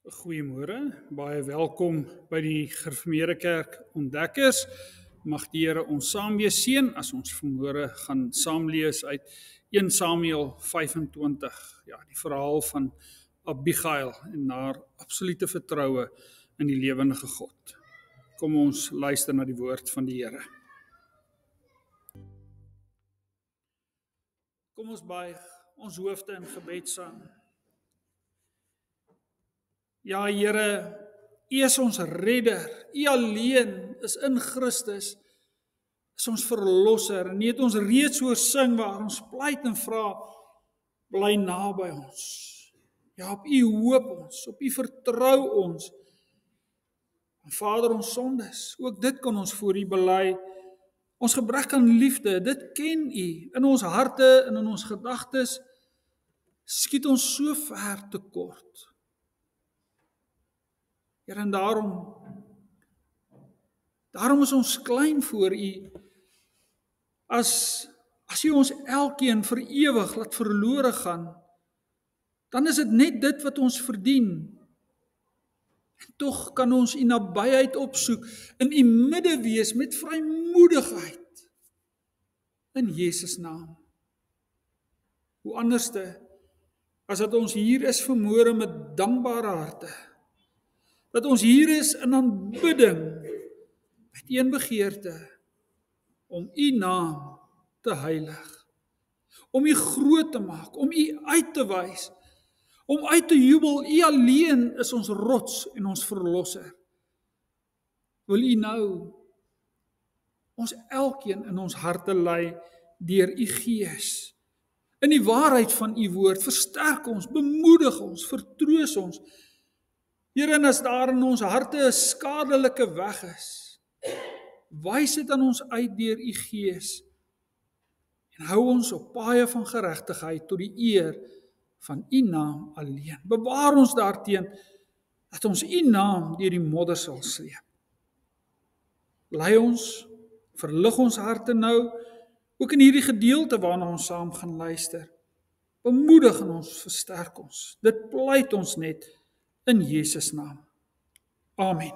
Goeiemôre, baie welkom by die Gereformeerde Kerk Ontdekkers. Mag die Here ons saam weer seën as ons vanmôre gaan saamlees uit 1 Samuel 25. Ja, die verhaal van Abigail en haar absolute vertroue in die lewendige God. Kom ons luister na die woord van die Here. Kom ons buig ons hoofde in gebed saam. Ja, Here, U is ons redder, U alleen is in Christus, is ons verlosser, en U het ons reeds hoor sing waar ons pleit en vra, bly naby ons. Ja, op U hoop ons, op U vertrou ons. En Vader, ons sondes, ook dit kan ons voor U bely, ons gebrek aan liefde, dit ken U, in ons harte en in ons gedagtes, skiet ons so ver tekort. Here, en daarom is ons klein voor U, as U ons elkeen vir ewig laat verlore gaan, dan is dit net dit wat ons verdien. En tog kan ons U nabyheid opsoek, in U midde wees met vrymoedigheid, in Jesus naam. Hoe anderste, as dat ons hier is vanmôre met dankbare harte, dat ons hier is in aanbidding, met een begeerte, om U naam te heilig, om U groot te maak, om U uit te wys, om uit te jubel, U alleen is ons rots en ons verlosser. Wil U nou ons elkeen in ons harte lei deur U Gees, in die waarheid van U woord, versterk ons, bemoedig ons, vertroos ons. Here, en as daar in ons harte 'n skadelike weg is, wys dit aan ons uit deur U Gees en hou ons op paaie van geregtigheid tot die eer van U naam alleen. Bewaar ons daarteen dat ons U naam deur die modder sal sleep. Lei ons, verlig ons harte nou, ook in hierdie gedeelte waarna ons saam gaan luister. Bemoedig en ons, versterk ons. Dit pleit ons net in Jesus naam. Amen.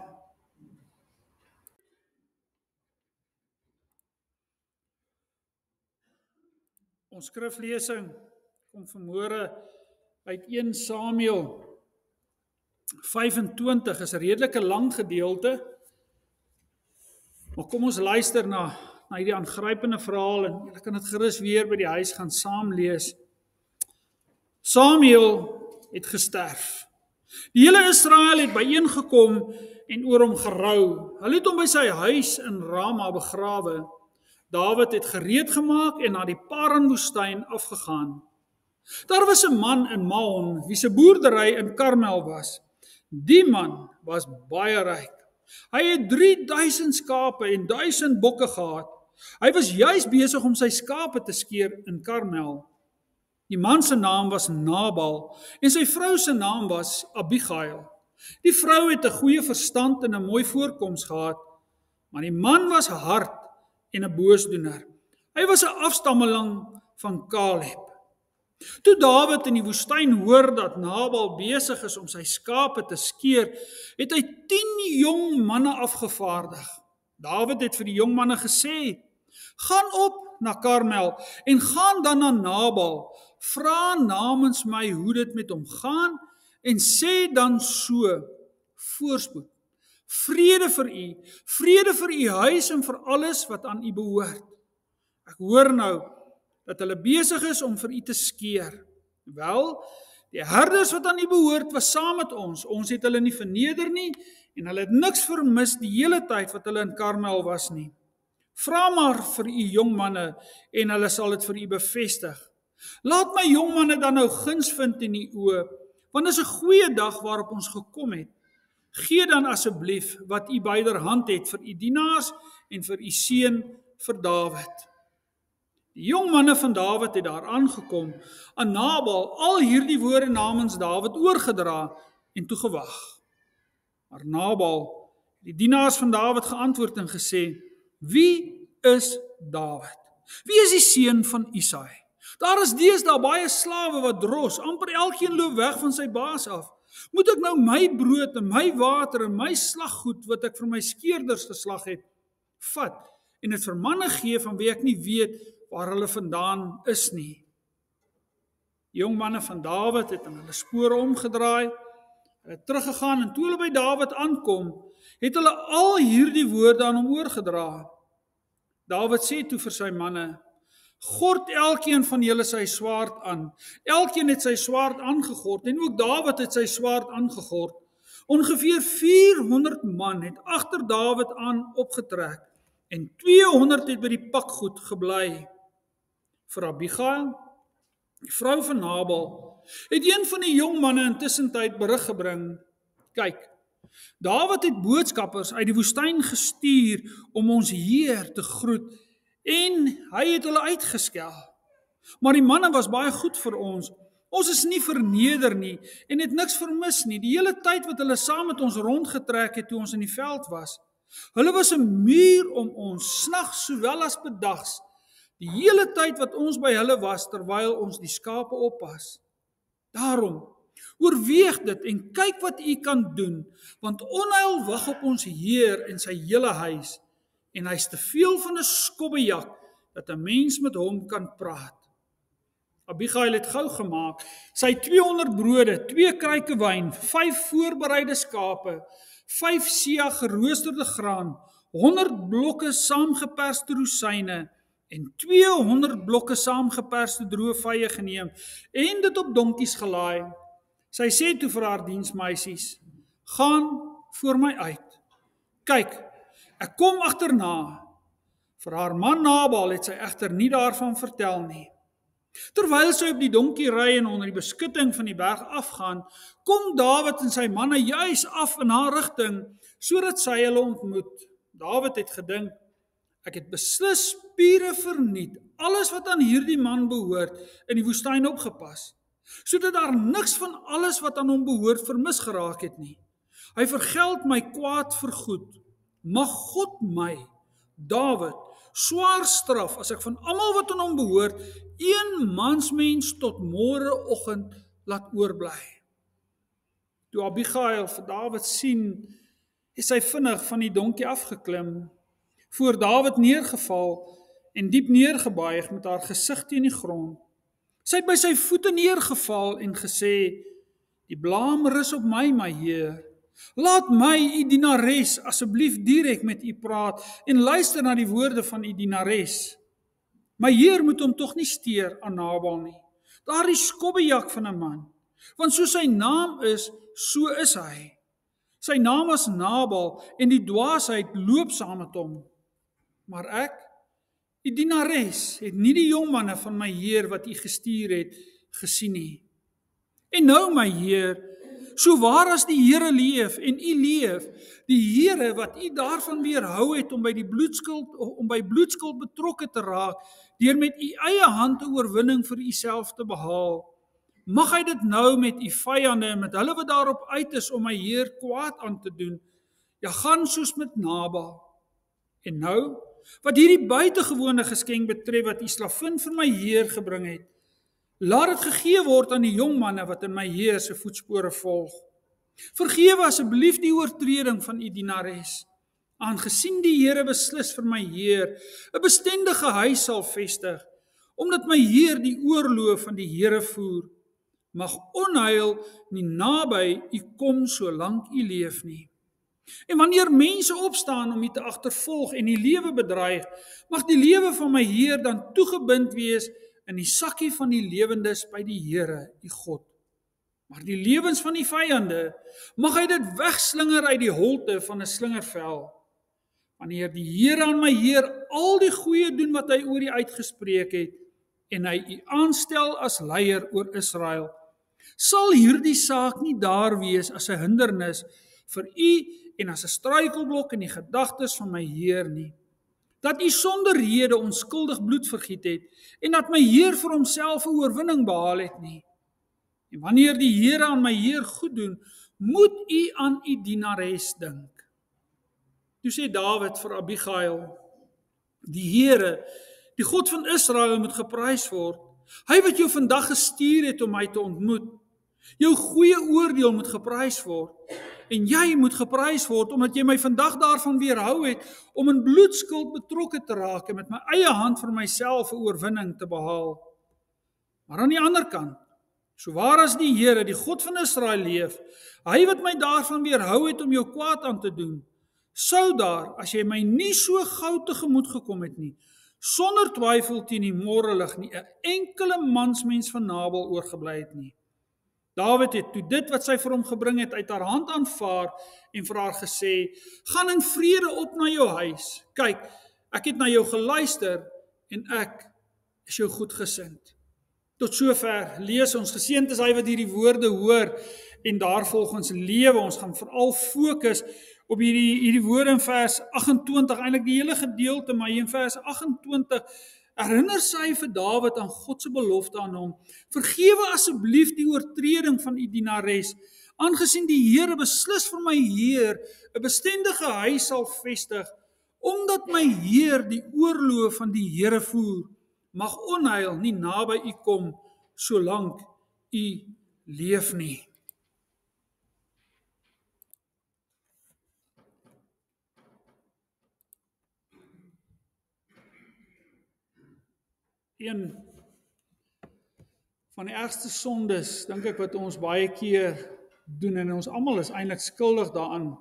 Ons skriflesing kom vanmôre uit 1 Samuel 25, is 'n redelike lang gedeelte. Maar kom ons luister na hierdie aangrypende verhaal en julle kan dit gerus weer by die huis gaan saam lees. Samuel het gesterf. Die hele Israel het byeengekom en oor hom gerou. Hulle het hom by sy huis in Rama begrawe. Dawid het gereed gemaak en na die Paran-woestyn afgegaan. Daar was 'n man in Maon, wie se boerdery in Karmel was. Die man was baie ryk. Hy het 3000 skape en 1000 bokke gehad. Hy was juis besig om sy skape te skeer in Karmel. Die man se naam was Nabal en sy vrou se naam was Abigail. Die vrou het 'n goeie verstand en 'n mooi voorkoms gehad, maar die man was hard en 'n boosdoener. Hy was 'n afstammeling van Kaleb. Toe Dawid in die woestyn hoor dat Nabal besig is om sy skape te skeer, het hy 10 jong manne afgevaardig. Dawid het vir die jong manne gesê, gaan op na Karmel en gaan dan na Nabal, vra namens my hoe dit met hom gaan en sê dan so, voorspoed, vrede vir u huis en vir alles wat aan u behoort. Ek hoor nou dat hulle besig is om vir u te skeer. Wel, die herders wat aan u behoort was saam met ons. Ons het hulle nie verneder nie en hulle het niks vermis die hele tyd wat hulle in Karmel was nie. Vra maar vir u jong manne en hulle sal dit vir u bevestig. Laat my jong manne dan nou guns vind in u oë, want dit is 'n goeie dag waarop ons gekom het. Gee dan asseblief wat u byderhand het vir u dienaars en vir u seun vir Dawid. Die jong manne van Dawid het daar aangekom, aan Nabal al hierdie woorde namens Dawid oorgedra en toe gewag. Maar Nabal, die dienaars van Dawid, geantwoord en gesê, wie is Dawid? Wie is die seun van Isaai? Daar is deesdae baie slawe wat dros, amper elkeen loop weg van sy baas af. Moet ek nou my brood en my water en my slaggoed wat ek vir my skeerders geslag het, vat en dit vir manne gee van wie ek nie weet waar hulle vandaan is nie? Die jong manne van Dawid het aan hulle spore omgedraai, hulle het teruggegaan en toe hulle by Dawid aankom, het hulle al hierdie woorde aan hom oorgedra. Dawid sê toe vir sy manne, gord elkeen van julle sy swaard aan. Elkeen het sy swaard aangegord en ook Dawid het sy swaard aangegord. Ongeveer 400 man het agter Dawid aan opgetrek en 200 het by die pakgoed gebly. Vir Abigail, die vrou van Nabal, het een van die jong manne intussentyd berig gebring. Kyk, Dawid het boodskappers uit die woestyn gestuur om ons Heer te groet en hy het hulle uitgeskel. Maar die manne was baie goed vir ons. Ons is nie verneder nie en het niks vermis nie. Die hele tyd wat hulle saam met ons rondgetrek het toe ons in die veld was. Hulle was 'n muur om ons, snags sowel as bedags. Die hele tyd wat ons by hulle was terwyl ons die skape oppas. Daarom, oorweeg dit en kyk wat u kan doen, want onheil wag op ons Heer en sy hele huis. En hy's te veel van 'n skobbejak dat 'n mens met hom kan praat. Abigail het gou gemaak, sy 200 brode, 2 kruike wyn, 5 voorbereide skape, 5 seah geroosterde graan, 100 blokke saamgeperste rosyne en 200 blokke saamgeperste droë vye geneem en dit op donkies gelaai. Sy sê toe vir haar diensmeisies, gaan voor my uit. Kyk, ek kom agterna. Vir haar man Nabal het sy egter nie daarvan vertel nie. Terwyl sy op die donkie ry en onder die beskutting van die berg afgaan, kom Dawid en sy manne juis af in haar rigting, sodat sy hulle ontmoet. Dawid het gedink, ek het beslis spiere verniet, alles wat aan hierdie man behoort, in die woestyn opgepas, sodat daar niks van alles wat aan hom behoort vermis geraak het nie. Hy vergeld my kwaad vir goed. Mag God my, Dawid, swaar straf as ek van almal wat aan hom behoort, een mansmens tot môreoggend laat oorbly. Toe Abigail vir Dawid sien, het sy vinnig van die donkie afgeklim, voor Dawid neergeval en diep neergebuig met haar gesig teen die grond. Sy het by sy voete neergeval en gesê, die blaam rus op my, my Heer. Laat my, u dienares, asseblief direk met u praat en luister na die woorde van u dienares. My Heer moet hom tog nie steur aan Nabal nie. Daardie skobbejak van 'n man, want so sy naam is, so is hy. Sy naam was Nabal en die dwaasheid loop saam met hom. Maar ek, u dienares, het nie die jong manne van my Heer wat u gestuur het, gesien nie. En nou, my Heer, so waar as die Here leef en u leef, die Here wat u daarvan weerhou het om by bloedskuld betrokke te raak, deur met u eie hand 'n oorwinning vir u self te behaal. Mag hy dit nou met u vyande en met hulle wat daarop uit is om my Heer kwaad aan te doen, ja, gaan soos met Nabal. En nou, wat hierdie buitengewone geskenk betref wat u slavin vir my Heer gebring het, laat dit gegee word aan die jong manne wat in my Heer se voetspore volg. Vergewe asseblief die oortreding van u dienares, aangesien die Here beslis vir my Heer 'n bestendige huis sal vestig, omdat my Heer die oorloof van die Here voer. Mag onheil nie naby u kom solank u leef nie. En wanneer mense opstaan om u te agtervolg en die lewe bedreig, mag die lewe van my Heer dan toegebind wees in die sakkie van die lewendes by die Here, die God. Maar die lewens van die vyande, mag hy dit wegslinger uit die holte van 'n slingervel. Wanneer die Here aan my Heer al die goeie doen wat hy oor u uitgespreek het, en hy u aanstel as leier oor Israel, sal hierdie saak nie daar wees as 'n hindernis vir u en as 'n struikelblok in die gedagtes van my Heer nie. Dat u sonder rede onskuldig bloed vergiet het, en dat my Heer vir homself 'n oorwinning behaal het nie. En wanneer die Here aan my Heer goed doen, moet u aan u dienares dink. Toe sê Dawid vir Abigail, die Here, die God van Israel moet geprys word, hy wat jou vandag gestuur het om my te ontmoet. Jou goeie oordeel moet geprys word. En jy moet geprys word omdat jy my vandag daarvan weerhou het om in bloedskuld betrokke te raak en met my eie hand vir myself 'n oorwinning te behaal. Maar aan die ander kant, so waar as die Here, die God van Israel leef, hy wat my daarvan weerhou het om jou kwaad aan te doen, sou daar, as jy my nie so gou tegemoet gekom het nie, sonder twyfel teen die môrelig nie 'n enkele mansmens van Nabal oorgebly het nie. Dawid het toe dit wat sy vir hom gebring het uit haar hand aanvaar en vir haar gesê, gaan in vrede op na jou huis. Kyk, ek het na jou geluister en ek is jou goedgesind. Tot sover lees ons, geseënd is hy wat hierdie woorde hoor en daarvolgens lewe. Ons gaan veral fokus op hierdie woorde in vers 28, eintlik die hele gedeelte, maar hier in vers 28 herinner sy vir Dawid aan God se belofte aan hom. Vergewe asseblief die oortreding van u dienares, aangesien die Here beslis vir my Heer 'n bestendige huis sal vestig, omdat my Heer die oorlog van die Here voer, mag onheil nie naby u kom, solank u leef nie. Een van die ergste sondes, dink ek, wat ons baie keer doen, en ons almal is eintlik skuldig daaraan,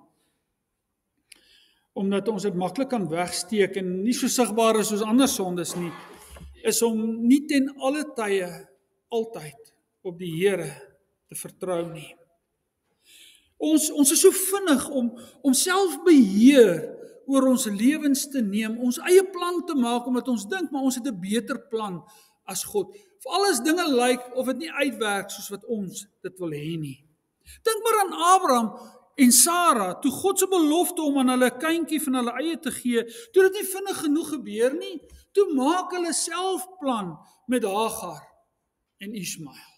omdat ons dit maklik kan wegsteek en nie so sigbaar is soos ander sondes nie, is om nie ten alle tye altyd op die Here te vertrou nie. Ons is so vinnig om self beheer oor ons lewens te neem, ons eie plan te maak, omdat ons dink, maar ons het 'n beter plan as God. Veral as dinge lyk of dit nie uitwerk soos wat ons dit wil hê nie. Dink maar aan Abraham en Sara, toe God se belofte om aan hulle 'n kindjie van hulle eie te gee, toe dit nie vinnig genoeg gebeur nie, toe maak hulle self plan met Hagar en Ismael.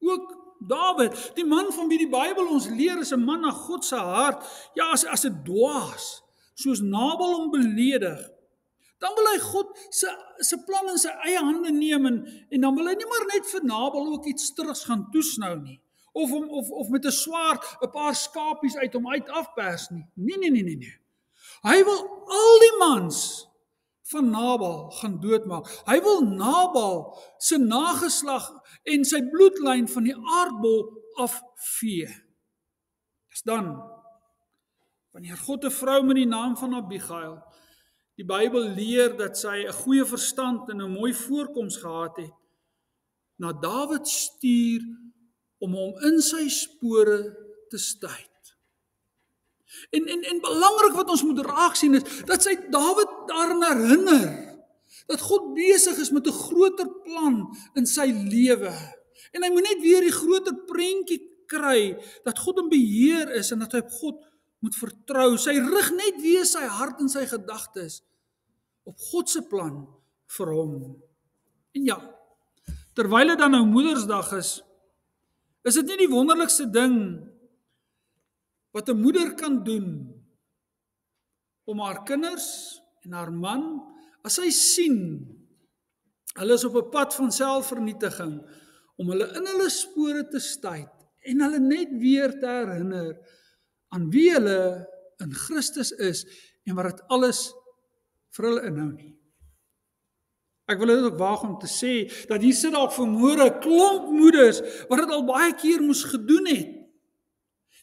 Ook Dawid, die man van wie die Bybel ons leer, is 'n man na God se hart, ja, as 'n dwaas, soos Nabal hom beledig. Dan wil hy God se plan in sy eie hande neem en dan wil hy nie maar net vir Nabal ook iets terugs gaan toesnou nie, of met 'n swaard 'n paar skapies uit hom uit afpers nie. Nee. Hy wil al die mans van Nabal gaan doodmaak. Hy wil Nabal se nageslag en sy bloedlyn van die aardbol afvee. Dis dan, wanneer God 'n vrou met die naam van Abigail, die Bybel leer dat sy 'n goeie verstand en 'n mooi voorkoms gehad het, na Dawid stuur om hom in sy spore te stuit. En belangrik wat ons moet raak sien is, dat sy Dawid daaraan herinner, dat God besig is met 'n groter plan in sy lewe. En hy moet net weer die groter prentjie kry, dat God in beheer is en dat hy op God moet vertrou. Sy rig net weer sy hart en sy gedagtes op God se plan vir hom. En ja, terwyl dit dan nou Moedersdag is dit nie die wonderlikste ding wat 'n moeder kan doen om haar kinders en haar man, as sy sien hulle is op 'n pad van selfvernietiging, om hulle in hulle spore te stuit en hulle net weer te herinner aan wie hulle in Christus is en wat dit alles vir hulle inhou nie. Ek wil dit ook waag om te sê, dat hier sit dalk vermoere 'n klomp moeders, wat dit al baie keer moes gedoen het.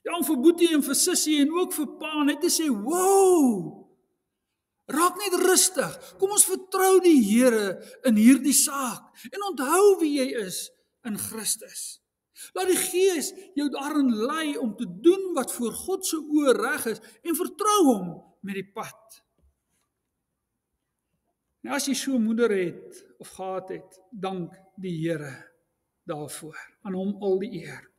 Ja, om vir boetie en vir sussie en ook vir pa net te sê, wow, raak net rustig, kom ons vertrou die Here in hierdie saak, en onthou wie jy is in Christus. Laat die Gees jou daarin lei om te doen wat voor God se oë reg is, en vertrou hom met die pad. Nou as jy so 'n moeder het, of gehad het, dank die Here daarvoor, aan hom al die eer.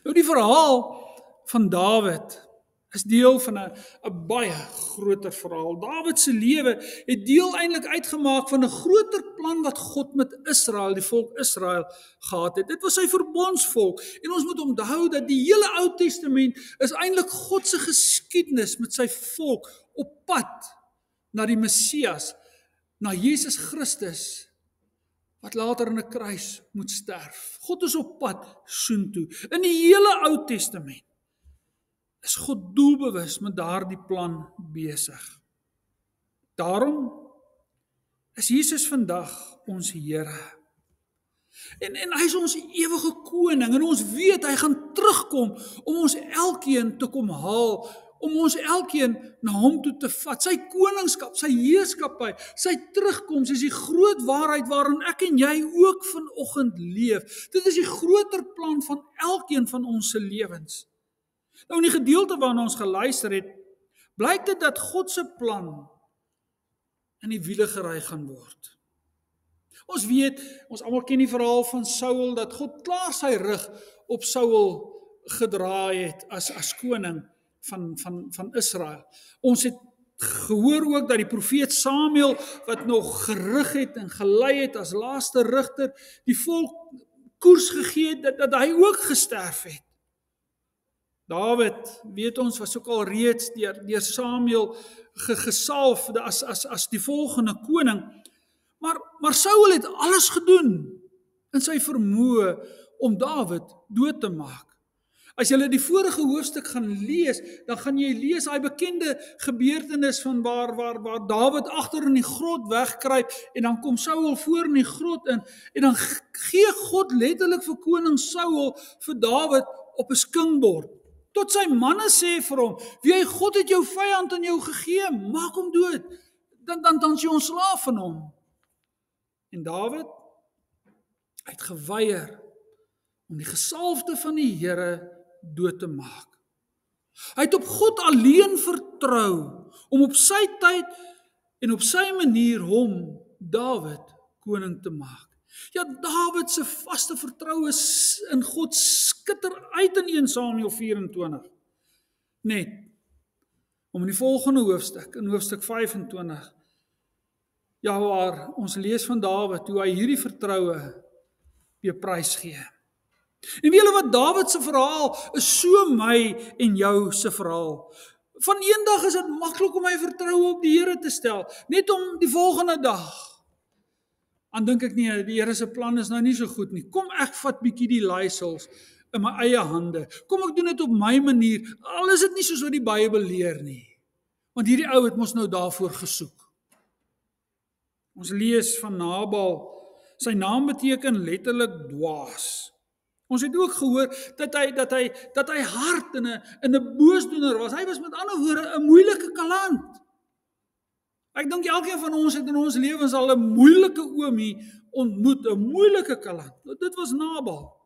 Nou die verhaal van Dawid is deel van 'n baie groter verhaal. Dawid se lewe het deel eintlik uitgemaak van 'n groter plan wat God met Israel, die volk Israel, gehad het. Dit was sy verbondsvolk, en ons moet onthou dat die hele Ou Testament is eintlik God se geskiedenis met sy volk op pad na die Messias, na Jesus Christus, wat later in 'n kruis moet sterf. God is op pad soontoe. In die hele Ou Testament is God doelbewus met daardie plan besig. Daarom is Jesus vandag ons Here. En hy is ons ewige koning en ons weet hy gaan terugkom om ons elkeen te kom haal, om ons elkeen na hom toe te vat. Sy koningskap, sy heerskappy, sy terugkoms is die groot waarheid waarin ek en jy ook vanoggend leef. Dit is die groter plan van elkeen van ons se lewens. Nou in die gedeelte waarna ons geluister het, blyk dit dat God se plan in die wiele gery gaan word. Ons weet, ons almal ken die verhaal van Saul, dat God klaar sy rug op Saul gedraai het as koning van Israel. Ons het gehoor ook dat die profeet Samuel, wat nog gerig het en gelei het as laaste rigter, die volk koers gegee het, dat hy ook gesterf het. Dawid, weet ons, was ook al reeds deur Samuel gesalf as die volgende koning. Maar Saul het alles gedoen in sy vermoë om Dawid dood te maak. As jy die vorige hoofstuk gaan lees, dan gaan jy lees daai bekende gebeurtenis van waar Dawid agter in die grot wegkruip en dan kom Saul voor in die grot in en dan gee God letterlik vir koning Saul vir Dawid op 'n skingbord. Tot sy manne sê vir hom, "Wie God het jou vyand aan jou gegee, maak hom dood. Dan is jy ontslaaf van hom." En Dawid het geweier om die gesalfde van die Here dood te maak. Hy het op God alleen vertrou om op sy tyd en op sy manier hom, Dawid, koning te maak. Ja, Dawid se vaste vertroue in God skitter uit in 1 Samuel 24. Net om in die volgende hoofstuk, in hoofstuk 25, ja, waar ons lees van Dawid, hoe hy hierdie vertroue weer prys gee. En weet julle wat, Dawid se verhaal is so my en jou se verhaal. Van een dag is dit maklik om my vertroue op die Here te stel, net om die volgende dag. Dan dink ek nie, die Here se plan is nou nie so goed nie. Kom ek vat bietjie die leiersels in my eie hande. Kom ek doen dit op my manier, al is dit nie soos wat die Bybel leer nie. Want hierdie ou het mos nou daarvoor gesoek. Ons lees van Nabal, sy naam beteken letterlik dwaas. Ons het ook gehoor dat hy hard en 'n boosdoener was. Hy was met ander woorde 'n moeilike kaland. Ek dink elkeen van ons het in ons lewens al 'n moeilike oomie ontmoet, 'n moeilike kaland. Dit was Nabal.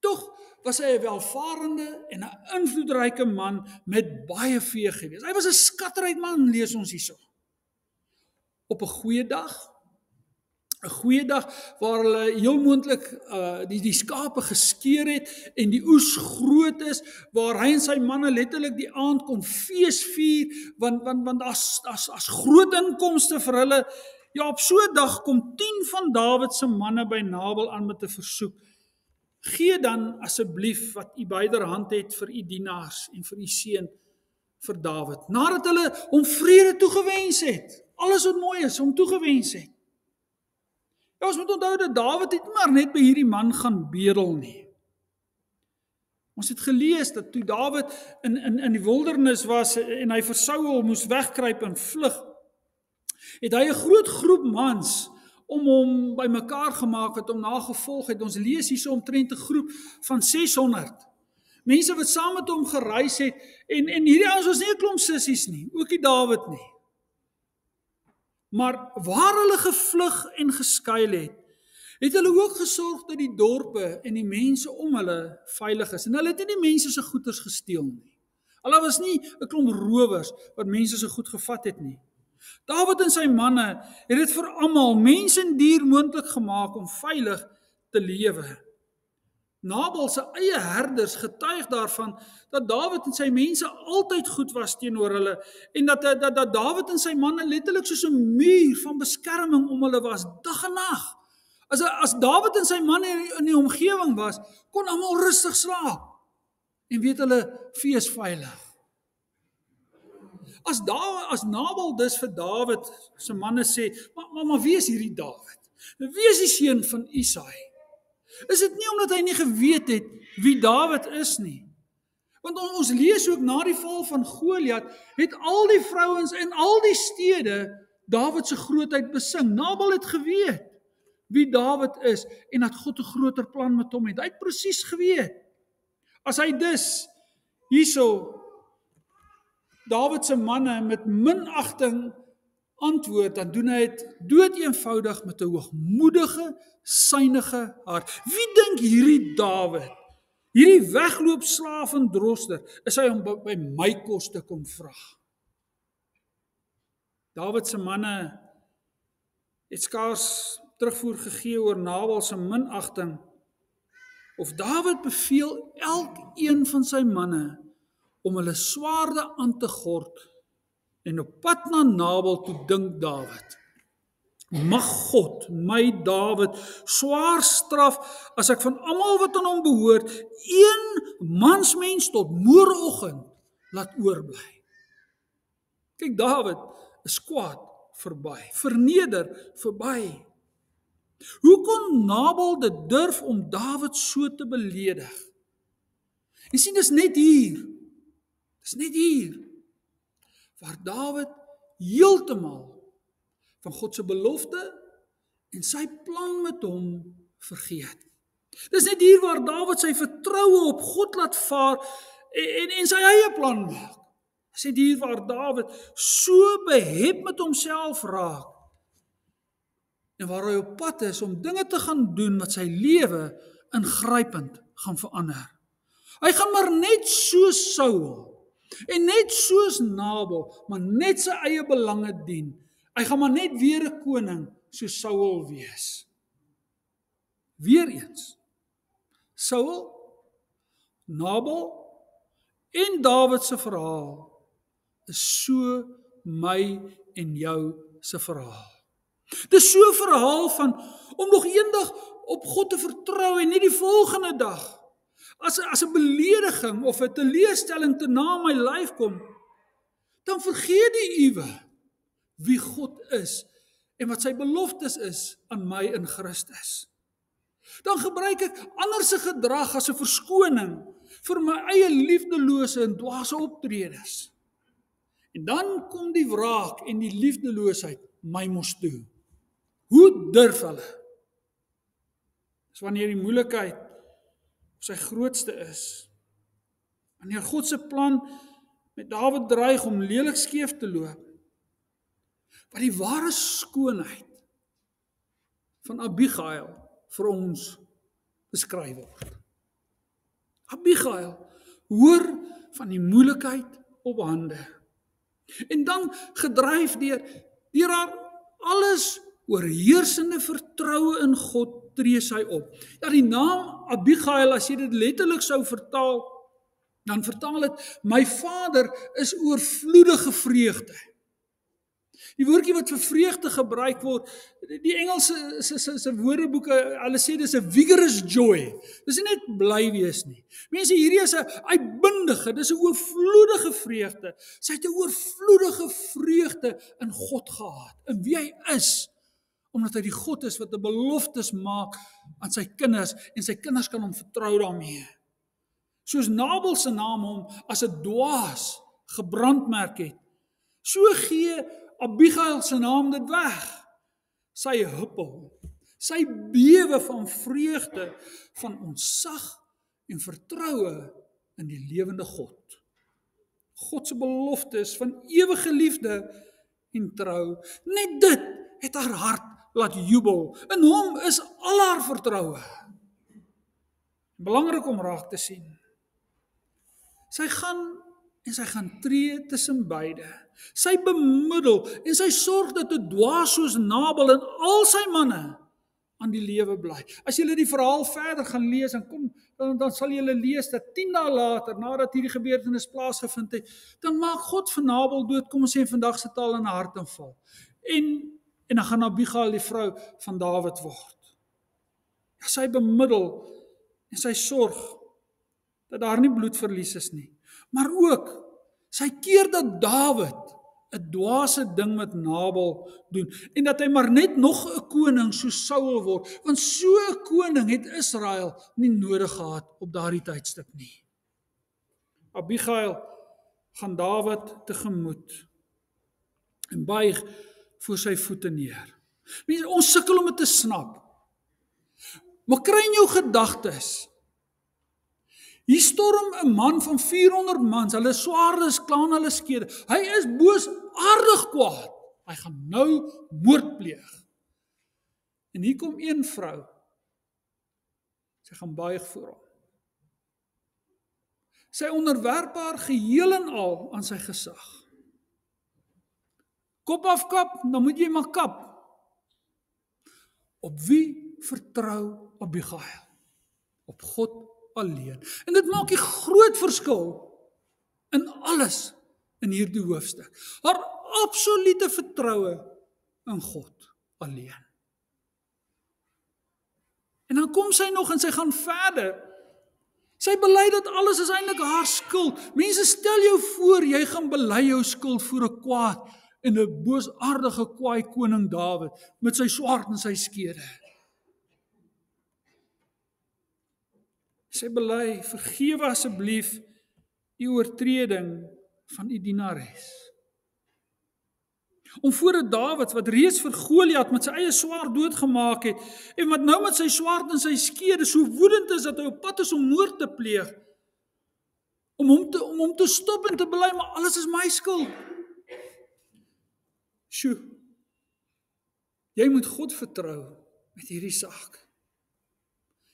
Tog was hy 'n welvarende en 'n invloedryke man met baie vee gewees. Hy was 'n skatryk man, lees ons hierso. Op 'n goeie dag waar hulle heel moontlik die skape geskeur het en die oes groot is, waar hy en sy manne letterlik die aand kon fees vier, want as groot inkomste vir hulle. Ja, op so 'n dag kom 10 van Dawid se manne by Nabal aan met 'n versoek. Gee dan asseblief wat u byderhand het vir u dienaars en vir u seun vir Dawid, nadat hulle hom vrede toegewens het. Alles wat mooi is, hom toegewens het. Ja, ons moet onthou dat Dawid het maar net by hierdie man gaan bedel nie. Ons het gelees dat toe Dawid in die wildernis was en hy vir Saul moes wegkruip en vlug, het hy 'n groot groep mans om hom bymekaar gemaak wat hom nagevolg het. Ons lees hierso omtrent 'n groep van 600. Mense wat saam met hom gereis het en hierdie ouens was nie 'n klomp sissies nie, ook nie Dawid nie. Maar waar hulle gevlug en geskuil het hulle ook gesorg dat die dorpe en die mense om hulle veilig is. En hulle het nie die mense se goederes gesteel nie. Hulle was nie 'n klomp rowers wat mense se goed gevat het nie. Dawid en sy manne het dit vir almal, mens en dier, moontlik gemaak om veilig te lewe. Nabal se eie herders getuig daarvan dat Dawid en sy mense altyd goed was teenoor hulle en dat Dawid en sy manne letterlik soos 'n muur van beskerming om hulle was, dag en nag. As Dawid en sy manne in die omgewing was, kon almal rustig slaap en weet hulle fees veilig. As Nabal dus vir Dawid se manne sê, maar wie is hierdie Dawid? Wie is die seun van Isaai? Is dit nie omdat hy nie geweet het wie Dawid is nie? Want ons lees ook na die val van Goliat, het al die vrouens in al die stede Dawid se grootheid besing. Nabal het geweet wie Dawid is en dat God 'n groter plan met hom het. Hy het presies geweet. As hy dus hierso Dawid se manne met minagting antwoord, dan doen hy dit doodeenvoudig met 'n hoogmoedige, synige hart. Wie dink hierdie Dawid, hierdie wegloop slaaf en droster, is hy om by my kos te kom vra? Dawid se manne het skaars terugvoer gegee oor Nabal se minagting, of Dawid beveel elkeen van sy manne om hulle swaarde aan te gord en op pad na Nabal toe dink Dawid: mag God my Dawid swaar straf as ek van almal wat aan hom behoort een mansmens tot môreoggend laat oorbly. Kyk, Dawid is kwaad verby, verneder verby. Hoe kon Nabal dit durf om Dawid so te beledig? Jy sien, dis net hier waar Dawid heeltemal van God se belofte en sy plan met hom vergeet. Dis net hier waar Dawid sy vertroue op God laat vaar en sy eie plan maak. Dis net hier waar Dawid so behep met homself raak en waar hy op pad is om dinge te gaan doen wat sy lewe ingrypend gaan verander. Hy gaan maar net soos Saul en net soos Nabal, maar net sy eie belange dien. Hy gaan maar net weer 'n koning soos Saul wees. Weereens, Saul, Nabal en Dawid se verhaal is so my en jou se verhaal. Dis so 'n verhaal van om nog eendag op God te vertrou en nie die volgende dag as 'n belediging of 'n teleurstelling te na my lyf kom, dan vergeet die uwe wie God is en wat sy beloftes is aan my in Christus. Dan gebruik ek ander se gedrag as 'n verskoning vir my eie liefdelose en dwaase optredes. En dan kom die wraak en die liefdeloosheid my mos toe. Hoe durf hulle? Dis wanneer die moeilikheid op sy grootste is. Wanneer God se plan met Dawid dreig om lelik skeef te loop. Wat die ware skoonheid van Abigail vir ons beskryf word. Abigail hoor van die moeilikheid op hande. En dan gedryf deur haar alles oorheersende vertroue in God tree sy op. Ja, die naam Abigail, as jy dit letterlik sou vertaal, dan vertaal dit, my vader is oorvloedige vreugde. Die woordjie wat vir vreugde gebruik word, die Engelse se woordeboeke, hulle sê dis 'n vigorous joy. Dis nie net bly wees nie. Mense, hierdie is 'n uitbundige, dis 'n oorvloedige vreugde. Sy het 'n oorvloedige vreugde in God gehad, in wie hy is, omdat hy die God is wat 'n beloftes maak aan sy kinders en sy kinders kan hom vertrou daarmee. Soos Nabal se naam hom as 'n dwaas gebrandmerk het, so gee Abigail se naam dit weg. Sy huppel, sy bewe van vreugde, van ontzag en vertroue in die lewende God. God se beloftes van ewige liefde en trou, net dit het haar hart laat jubel. In hom is al haar vertroue. Belangrik om raak te sien. Sy gaan tree tussen beide. Sy bemiddel en sy sorg dat 'n dwaas soos Nabal en al sy manne aan die lewe bly. As julle die verhaal verder gaan lees, dan sal julle lees dat 10 dae later, nadat hierdie gebeurtenis plaasgevind het, dan maak God vir Nabal dood, kom ons sê in vandag se taal, in 'n hartaanval. En dan gaan Abigail die vrou van Dawid word. Ja, sy bemiddel en sy sorg dat daar nie bloedverlies is nie. Maar ook, sy keer dat Dawid 'n dwaase ding met Nabal doen, en dat hy maar net nog 'n koning soos Saul word, want so 'n koning het Israel nie nodig gehad op daardie tydstip nie. Abigail gaan Dawid tegemoet en buig voor sy voete neer. Mense, ons sukkel om dit te snap. Maar kry in jou gedagtes, hier storm 'n man van 400 mans, hulle swaarde is klaar in hulle skede. Hy is boosaardig kwaad. Hy gaan nou moord pleeg. En hier kom een vrou. Sy gaan buig voor hom. Sy onderwerp haar geheel en al aan sy gesag. Kop afkap, dan moet jy maar kap. Op wie vertrou Abigail? Op God alleen. En dit maak 'n groot verskil in alles in hierdie hoofstuk. Haar absolute vertroue in God alleen. En dan kom sy nog en sy gaan verder. Sy bely dat alles is eintlik haar skuld. Mense, stel jou voor, jy gaan bely jou skuld voor 'n kwaad en 'n boosaardige kwaai koning Dawid met sy swaard en sy skede. Sy bely, vergewe asseblief die oortreding van u dienares. Om voor 'n Dawid wat reeds vir Goliat met sy eie swaard doodgemaak het en wat nou met sy swaard en sy skede so woedend is dat hy op pad is om moord te pleeg, om hom te stop en te bely, maar alles is my skuld. Sjoe, jy moet God vertrou met hierdie saak.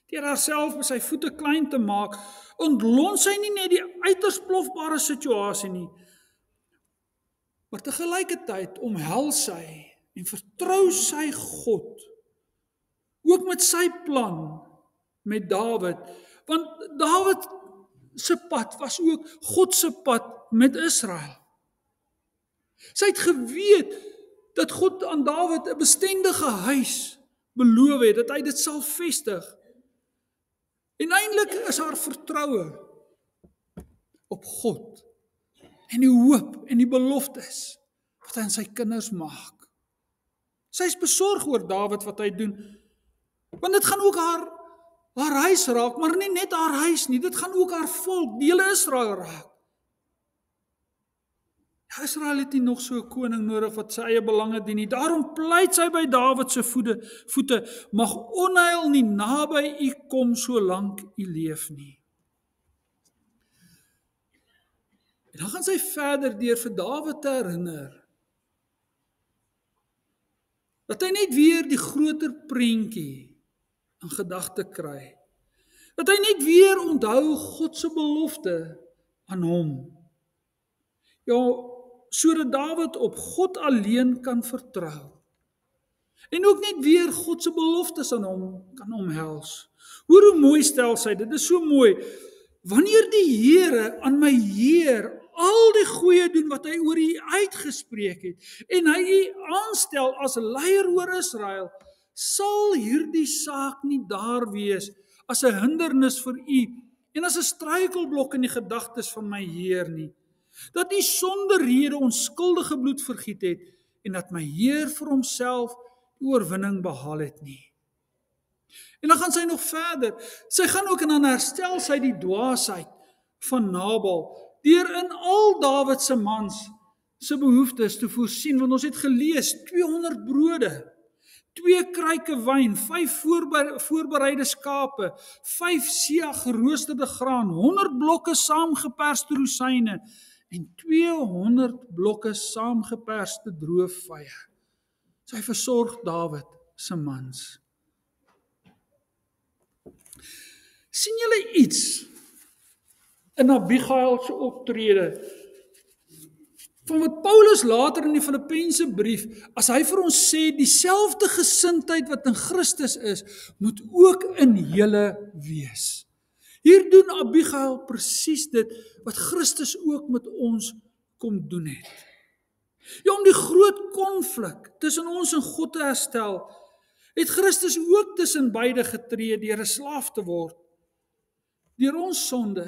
Deur haarself by sy voete klein te maak, ontlont sy nie net die uiters plofbare situasie nie, maar tegelijkertyd omhels sy en vertrou sy God, ook met sy plan met Dawid, want Dawid se pad was ook God se pad met Israel. Sy het geweet dat God aan Dawid 'n bestendige huis beloof het, dat hy dit sal vestig. En eintlik is haar vertroue op God en die hoop en die beloftes wat hy aan sy kinders maak. Sy is besorg oor Dawid wat hy doen, want dit gaan ook haar huis raak, maar nie net haar huis nie, dit gaan ook haar volk, die hele Israel raak. Ja, Israel het nie nog so 'n koning nodig wat sy eie belange dien nie. Daarom pleit sy by Dawid se voete, mag onheil nie naby u kom solank u leef nie. En dan gaan sy verder deur vir Dawid te herinner dat hy net weer die groter prentjie in gedagte kry. Dat hy net weer onthou God se belofte aan hom. Ja, sodat Dawid op God alleen kan vertrou. En ook net weer God se beloftes aan hom kan omhels. Hoor hoe mooi stel sy, dit is so mooi. Wanneer die Here aan my Heer al die goeie doen wat hy oor u uitgespreek het, en hy u aanstel as leier oor Israel, sal hierdie saak nie daar wees as 'n hindernis vir u en as 'n struikelblok in die gedagtes van my Heer nie. Dat u sonder rede onskuldige bloed vergiet het en dat my Heer vir homself die oorwinning behaal het nie. En dan gaan sy nog verder. Sy gaan ook en dan herstel sy die dwaasheid van Nabal deur in al Dawid se mans se behoeftes te voorsien, want ons het gelees 200 brode, 2 kruike wyn, 5 voorbereide skape, 5 seah geroosterde graan, 100 blokke saamgeperste rosyne en 200 blokke saamgeperste droë vye. Sy versorg Dawid se mans. Sien julle iets in Abigail se optrede van wat Paulus later in die Filippense brief, as hy vir ons sê, dieselfde gesindheid wat in Christus is, moet ook in julle wees. Hier doen Abigail presies dit wat Christus ook met ons kom doen het. Ja, om die groot konflik tussen ons en God te herstel, het Christus ook tussen beide getree deur 'n slaaf te word, deur ons sonde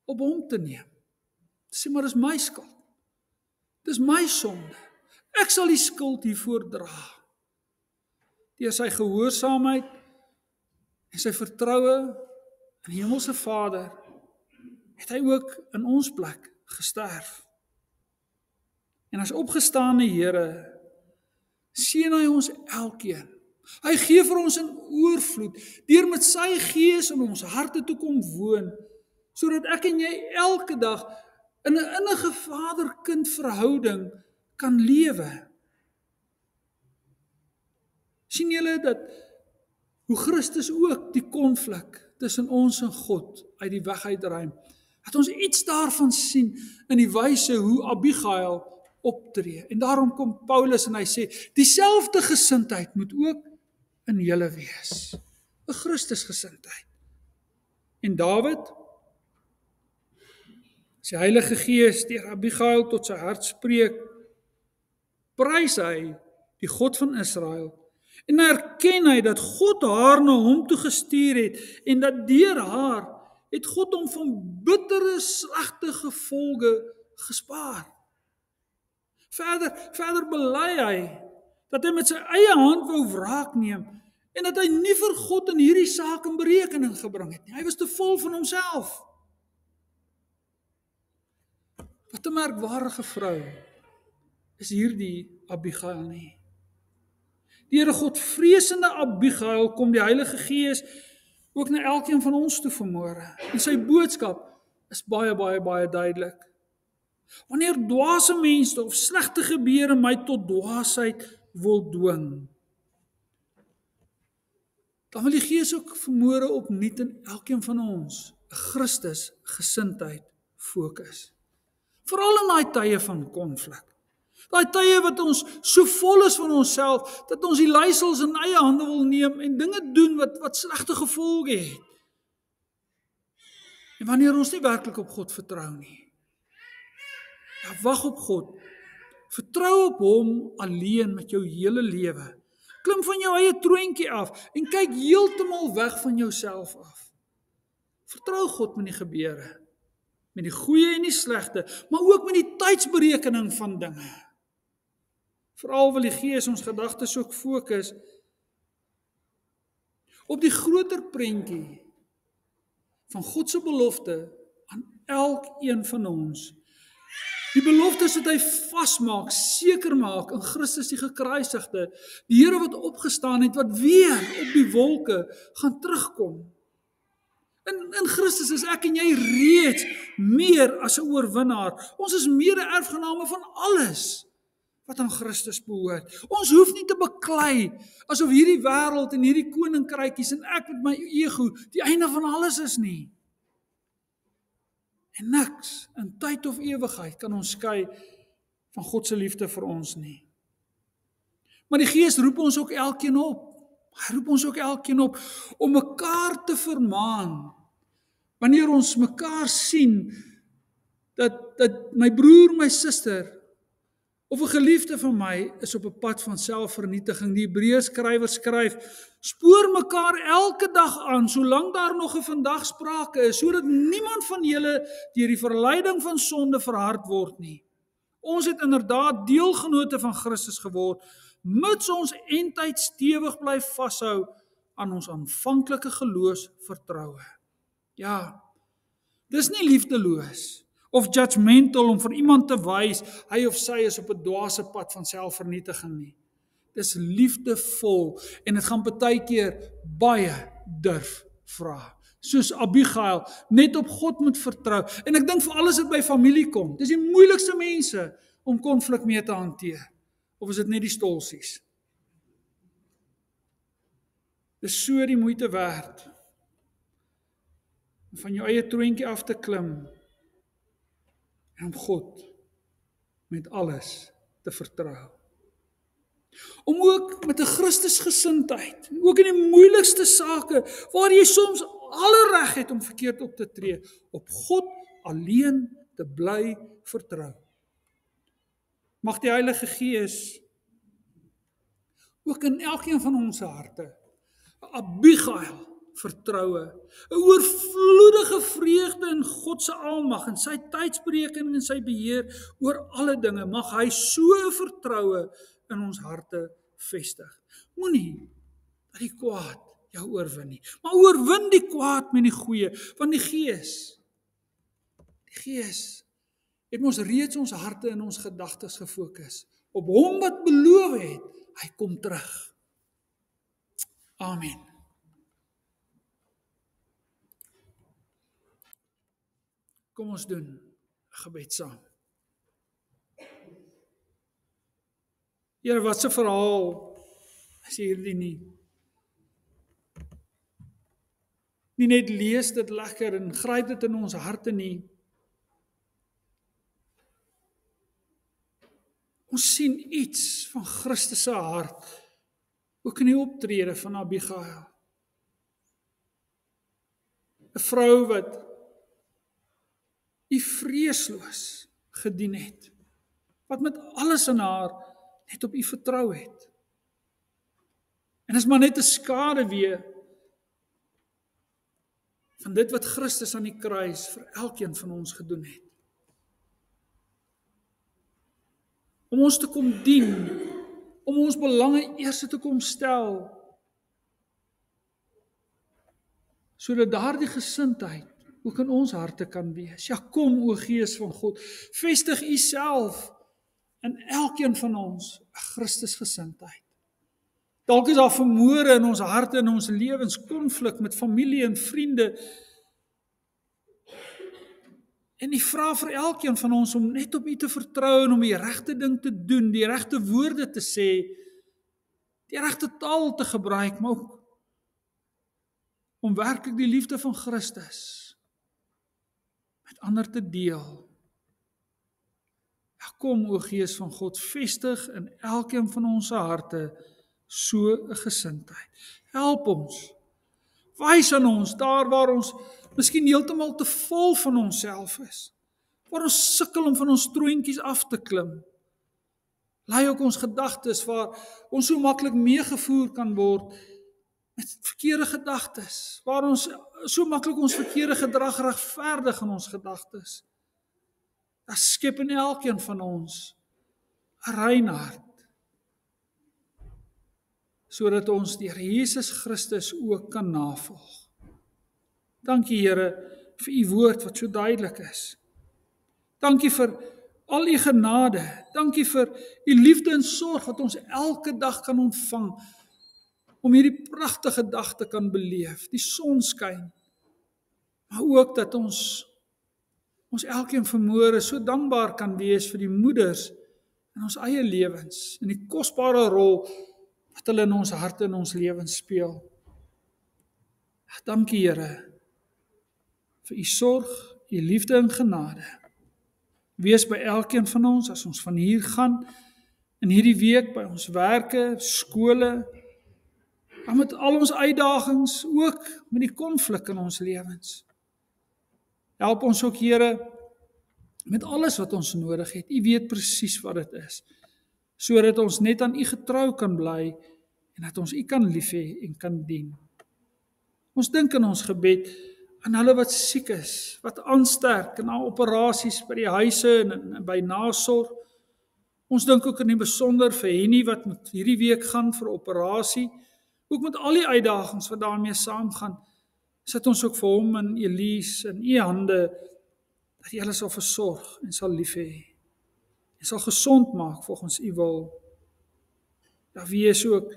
op hom te neem. Sê maar, dis my skuld. Dis my sonde. Ek sal die skuld hiervoor dra. Deur sy gehoorsaamheid en sy vertroue in die Hemelse Vader, het hy ook in ons plek gesterf. En as opgestaane Here, seën hy ons elkeen. Hy gee vir ons in oorvloed, deur met sy Gees in ons harte toe kom woon, sodat ek en jy elke dag in 'n innige vader-kind verhouding kan lewe. Sien julle dat hoe Christus ook die konflik tussen ons en God uit die weg uitruim, dat ons iets daarvan sien in die wyse hoe Abigail optree. En daarom kom Paulus en hy sê, dieselfde gesindheid moet ook in julle wees. 'n Christusgesindheid. En Dawid, as die Heilige Gees deur Abigail tot sy hart spreek, prys hy die God van Israel en erken hy dat God haar na hom toe gestuur het en dat deur haar het God hom van bittere, slegte gevolge gespaar. Verder bely hy dat hy met sy eie hand wou wraak neem en dat hy nie vir God in hierdie saak in berekening gebring het nie. Hy was te vol van homself. Wat 'n merkwaardige vrou is hierdie Abigail nie. Deur 'n Godvreesende Abigail kom die Heilige Gees ook na elkeen van ons toe vanmôre. En sy boodskap is baie duidelik. Wanneer dwaase mense of slegte gebeure my tot dwaasheid wil dwing, dan wil die Gees ook vanmôre opnuut in elkeen van ons 'n Christus gesindheid fokus. Veral in daai tye van konflik. Daai tye wat ons so vol is van onsself, dat ons die leiersels in eie hande wil neem en dinge doen wat slegte gevolge het. En wanneer ons nie werklik op God vertrou nie, ja, wag op God. Vertrou op hom alleen met jou hele lewe. Klim van jou eie troontjie af en kyk heeltemal weg van jouself af. Vertrou God met die gebeure, met die goeie en die slegte, maar ook met die tydsberekening van dinge. Veral wil die Gees ons gedagtes ook fokus op die groter prentjie van God se belofte aan elkeen van ons. Die beloftes wat hy vasmaak, seker maak in Christus die gekruisigde, die Here wat opgestaan het, wat weer op die wolke gaan terugkom. In Christus is ek en jy reeds meer as 'n oorwinnaar. Ons is mede-erfgename van alles wat aan Christus behoort. Ons hoef nie te beklei asof hierdie wêreld en hierdie koninkrykies en ek met my ego die einde van alles is nie. En niks in tyd of ewigheid kan ons skei van God se liefde vir ons nie. Maar die Gees roep ons ook elkeen op. Hy roep ons ook elkeen op om mekaar te vermaan. Wanneer ons mekaar sien dat my broer, my suster of 'n geliefde van my is op 'n pad van selfvernietiging. Die Hebreërskrywer skryf, spoor mekaar elke dag aan, solank daar nog 'n vandag sprake is, sodat niemand van julle deur die verleiding van sonde verhard word nie. Ons het inderdaad deelgenote van Christus geword, mits ons eindtyd stewig bly vashou aan ons aanvanklike geloofsvertroue. Ja, dis nie liefdeloos of judgmental om vir iemand te wys, hy of sy is op 'n dwaase pad van selfvernietiging nie. Dis liefdevol en dit gaan partykeer baie durf vra. Soos Abigail, net op God moet vertrou. En ek dink veral as dit by familie kom, dis die moeilikste mense om konflik mee te hanteer. Of is dit net die stolsies? Dis so die moeite werd om van jou eie troontjie af te klim en om God met alles te vertrou. Om ook met 'n Christusgesindheid, ook in die moeilikste sake, waar jy soms alle reg het om verkeerd op te tree, op God alleen te bly vertrou. Mag die Heilige Gees ook in elkeen van ons harte 'n Abigail vertroue, 'n oorvloedige vreugde in God se almag en sy tydsberekening en sy beheer oor alle dinge. Mag hy so vertroue in ons harte vestig. Moenie dat die kwaad jou oorwin nie, maar oorwin die kwaad met die goeie, want die Gees het ons reeds ons harte en ons gedagtes gefokus op hom wat beloof het, hy kom terug. Amen. Kom ons doen 'n gebed saam. Here, wat 'n verhaal is hierdie nie. Nie net lees dit lekker en gryp dit in ons harte nie. Ons sien iets van Christus se hart, ook in die optrede van Abigail. 'n Vrou wat U vreesloos gedien het, wat met alles in haar net op U vertrou het. En is maar net 'n skaduwee van dit wat Christus aan die kruis vir elkeen van ons gedoen het. Om ons te kom dien, om ons belange eers te kom stel, sodat daardie gesindheid ook in ons harte kan wees. Ja, kom o Gees van God, vestig U self in elkeen van ons 'n Christusgesindheid. Dalk is daar vermoere in ons harte en ons lewens, konflik met familie en vriende. En U vra vir elkeen van ons om net op U te vertrou en om die regte ding te doen, die regte woorde te sê, die regte taal te gebruik, maar ook om werklik die liefde van Christus met ander te deel. Ja, kom o Gees van God, vestig in elkeen van ons harte so 'n gesindheid. Help ons. Wys aan ons daar waar ons miskien heeltemal te vol van onsself is, waar ons sukkel om van ons troontjies af te klim. Lei ook ons gedagtes waar ons so maklik meegevoer kan word met verkeerde gedagtes, waar ons so maklik ons verkeerde gedrag regverdig in ons gedagtes. Dat skep in elkeen van ons 'n rein hart, sodat ons deur Jesus Christus ook kan navolg. Dankie Here vir U woord wat so duidelik is. Dankie vir al U genade. Dankie vir U liefde en sorg wat ons elke dag kan ontvang, om hierdie pragtige dag te kan beleef, die son skyn, maar ook dat ons elkeen vermoere so dankbaar kan wees vir die moeders in ons eie lewens, en die kosbare rol wat hulle in ons harte en ons lewens speel. Dankie Here vir U sorg, U liefde en genade. Wees by elkeen van ons as ons van hier gaan, in hierdie week by ons werke, skole, maar met al ons uitdagings, ook met die konflik in ons lewens. Help ons ook Here met alles wat ons nodig het. U weet presies wat dit is, sodat ons net aan U getrou kan bly en dat ons U kan lief hê en kan dien. Ons dink in ons gebed aan hulle wat siek is, wat aansterk na operasies by die huise en by nasorg. Ons dink ook in die besonder vir Henny wat met hierdie week gaan vir operasie, ook met al die uitdagings wat daarmee saamgaan. Sit ons ook vir hom en Elise in U hande, dat U hulle sal versorg en sal lief hê en sal gesond maak volgens U wil. Daar wees ook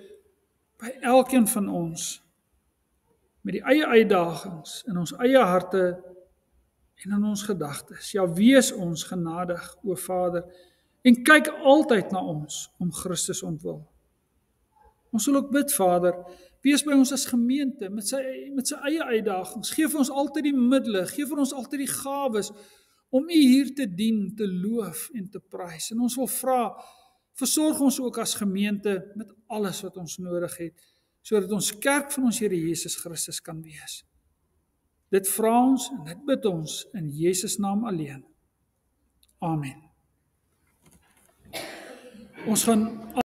by elkeen van ons met die eie uitdagings in ons eie harte en in ons gedagtes. Ja, wees ons genadig, o Vader, en kyk altyd na ons om Christus ontwil. Ons sal ook bid, Vader, wees by ons as gemeente met sy eie uitdagings. Geef ons altyd die middele, geef ons altyd die gawes om U hier te dien, te loof en te prys. En ons wil vra, versorg ons ook as gemeente met alles wat ons nodig het, sodat ons kerk van ons Here Jesus Christus kan wees. Dit vra ons en dit bid ons in Jesus naam alleen. Amen. Ons gaan